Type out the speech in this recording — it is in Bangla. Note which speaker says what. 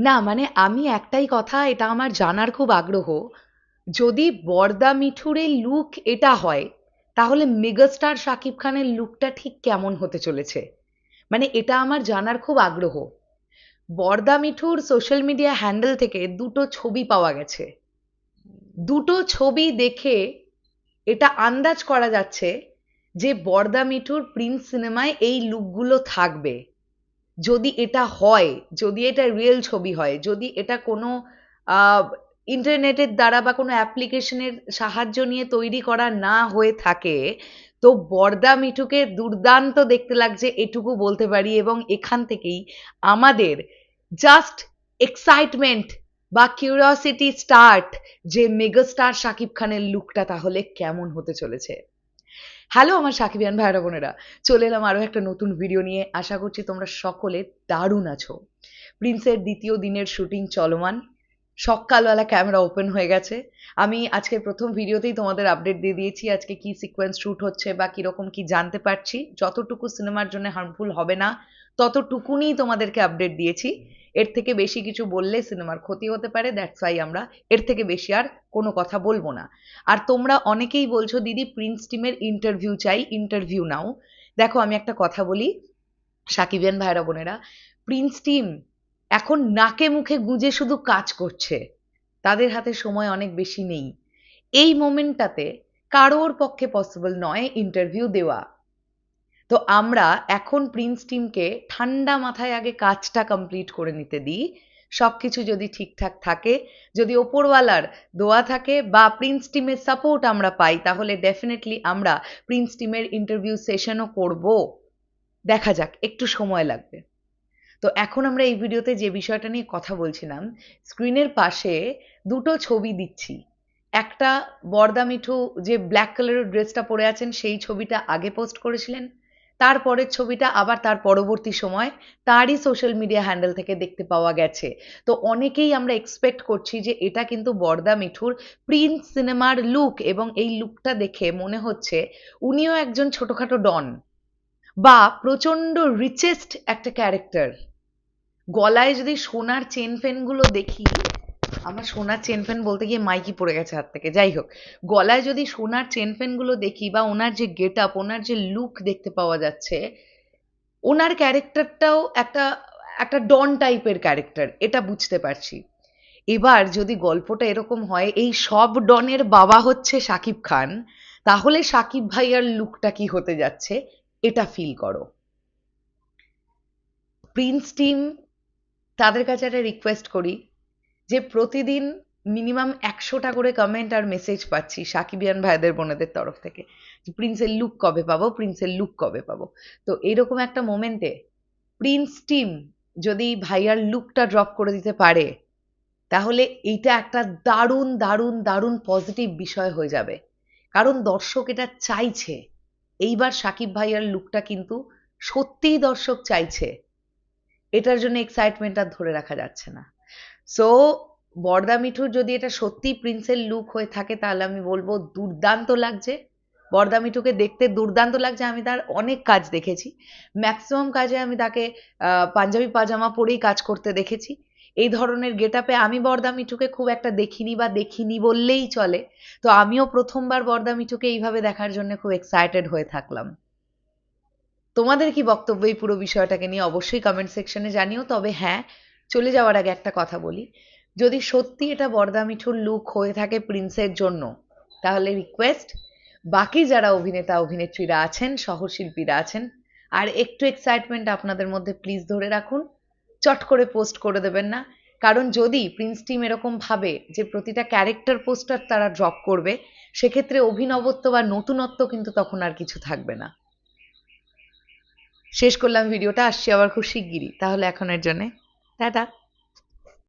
Speaker 1: না মানে আমি একটাই কথা, এটা আমার জানার খুব আগ্রহ। যদি বরদা মিঠুরের লুক এটা হয়, তাহলে মেগাস্টার শাকিব খানের লুকটা ঠিক কেমন হতে চলেছে? মানে এটা আমার জানার খুব আগ্রহ। বরদা মিঠুর সোশ্যাল মিডিয়া হ্যান্ডেল থেকে দুটো ছবি পাওয়া গেছে। দুটো ছবি দেখে এটা আন্দাজ করা যাচ্ছে যে বরদা মিঠুর প্রিন্স সিনেমায় এই লুকগুলো থাকবে। যদি এটা হয়, যদি এটা রিয়েল ছবি হয়, যদি এটা কোনো আহ, ইন্টারনেটের দ্বারা বা কোনো অ্যাপ্লিকেশনের সাহায্য নিয়ে তৈরি করা না হয়ে থাকে, তো বরদা মিঠুকে দুর্দান্ত দেখতে লাগছে এটুকু বলতে পারি। এবং এখান থেকেই আমাদের জাস্ট এক্সাইটমেন্ট বা কিউরিওসিটি স্টার্ট, যে মেগাস্টার শাকিব খানের লুকটা তাহলে কেমন হতে চলেছে। হ্যালো আমার সাকিবিয়ান ভাইরা বোনেরা, চলে এলাম আরও একটা নতুন ভিডিও নিয়ে। আশা করছি তোমরা সকলে দারুণ আছো। প্রিন্সের দ্বিতীয় দিনের শুটিং চলমান, সকালবেলা ক্যামেরা ওপেন হয়ে গেছে। আমি আজকের প্রথম ভিডিওতেই তোমাদের আপডেট দিয়ে দিয়েছি আজকে কি সিকোয়েন্স শ্যুট হচ্ছে বা কীরকম কি জানতে পারছি। যতটুকু সিনেমার জন্য হার্মফুল হবে না ততটুকুনি তোমাদেরকে আপডেট দিয়েছি। এর থেকে বেশি কিছু বললে সিনেমার ক্ষতি হতে পারে, দ্যাটস ওয়াই আমরা এর থেকে বেশি আর কোনো কথা বলবো না। আর তোমরা অনেকেই বলছো দিদি প্রিন্স টিমের ইন্টারভিউ চাই, ইন্টারভিউ নাও। দেখো আমি একটা কথা বলি সাকিবিয়ান ভাইরা বোনেরা, প্রিন্স টিম এখন নাকে মুখে গুঁজে শুধু কাজ করছে, তাদের হাতে সময় অনেক বেশি নেই। এই মোমেন্টটাতে কারোর পক্ষে পসিবল নয় ইন্টারভিউ দেওয়া। তো আমরা এখন প্রিন্স টিমকে ঠান্ডা মাথায় আগে কাজটা কমপ্লিট করে নিতে দিই। সব কিছু যদি ঠিকঠাক থাকে, যদি ওপরওয়ালার দোয়া থাকে বা প্রিন্স টিমের সাপোর্ট আমরা পাই, তাহলে ডেফিনেটলি আমরা প্রিন্স টিমের ইন্টারভিউ সেশনও করব। দেখা যাক, একটু সময় লাগবে। তো এখন আমরা এই ভিডিওতে যে বিষয়টা নিয়ে কথা বলছিলাম, স্ক্রিনের পাশে দুটো ছবি দিচ্ছি। একটা বরদা মিঠু যে ব্ল্যাক কালারের ড্রেসটা পরে আছেন সেই ছবিটা আগে পোস্ট করেছিলেন, তারপরের ছবিটা আবার তার পরবর্তী সময় তারই সোশ্যাল মিডিয়া হ্যান্ডেল থেকে দেখতে পাওয়া গেছে। তো অনেকেই আমরা এক্সপেক্ট করছি যে এটা কিন্তু বরদা মিঠুর প্রিন্স সিনেমার লুক, এবং এই লুকটা দেখে মনে হচ্ছে উনিও একজন ছোটখাটো ডন বা প্রচন্ড রিচেস্ট একটা ক্যারেক্টার। গলায় যদি সোনার চেন ফেন গুলো দেখি, আমার সোনার চেন ফেন বলতে গিয়ে মাইকি পড়ে গেছে হাত থেকে, যাই হোক, গলায় যদি সোনার চেন ফেন গুলো দেখি বা ওনার যে গেট আপ, ওনার যে লুক দেখতে পাওয়া যাচ্ছে, ওনার ক্যারেক্টারটাও একটা একটা ডন টাইপের ক্যারেক্টার, এটা বুঝতে পারছি। এবার যদি গল্পটা এরকম হয় এই সব ডনের বাবা হচ্ছে শাকিব খান, তাহলে শাকিব ভাইয়ার লুকটা কি হতে যাচ্ছে এটা ফিল করো। প্রিন্স টিম, তাদের কাছে একটা রিকোয়েস্ট করি যে প্রতিদিন মিনিমাম 100টা করে কমেন্ট আর মেসেজ পাচ্ছি সাকিবিয়ান ভাইদের বোনেদের তরফ থেকে, প্রিন্সের লুক কবে পাবো, প্রিন্সের লুক কবে পাবো। তো এরকম একটা মোমেন্টে প্রিন্স টিম যদি ভাইয়ার লুকটা ড্রপ করে দিতে পারে, তাহলে এইটা একটা দারুণ দারুণ দারুণ পজিটিভ বিষয় হয়ে যাবে। কারণ দর্শক এটা চাইছে, এইবার সাকিব ভাইয়ার লুকটা কিন্তু সত্যিই দর্শক চাইছে। এটার জন্য এক্সাইটমেন্ট আর ধরে রাখা যাচ্ছে না। সো বরদা মিঠুর যদি এটা সত্যি প্রিন্সের লুক হয়ে থাকে, তাহলে আমি বলবো দুর্দান্ত লাগছে। বরদা মিঠুকে দেখতে দুর্দান্ত লাগছে। আমি তার অনেক কাজ দেখেছি, ম্যাক্সিমাম কাজে আমি তাকে পাঞ্জাবি পাজামা পরেই কাজ করতে দেখেছি। এই ধরনের গেট আপে আমি বরদা মিঠুকে খুব একটা দেখিনি বা দেখিনি বললেই চলে। তো আমিও প্রথমবার বরদা মিঠুকে এইভাবে দেখার জন্য খুব এক্সাইটেড হয়ে থাকলাম। তোমাদের কি বক্তব্য এই পুরো বিষয়টাকে নিয়ে অবশ্যই কমেন্ট সেকশনে জানিও। তবে হ্যাঁ, চলে যাওয়ার আগে একটা কথা বলি, যদি সত্যি এটা বরদা মিঠুর লুক হয়ে থাকে প্রিন্সের জন্য, তাহলে রিকোয়েস্ট, বাকি যারা অভিনেতা অভিনেত্রীরা আছেন, সহশিল্পীরা আছেন, আর একটু এক্সাইটমেন্ট আপনাদের মধ্যে প্লিজ ধরে রাখুন। চট করে পোস্ট করে দেবেন না। কারণ যদি প্রিন্স টিম এরকম ভাবে যে প্রতিটা ক্যারেক্টার পোস্টার তারা ড্রপ করবে, সেক্ষেত্রে অভিনবত্ব বা নতুনত্ব কিন্তু তখন আর কিছু থাকবে না। শেষ করলাম ভিডিওটা, আসছি আবার খুব শিগগিরই। তাহলে এখনের জন্যে টাটা।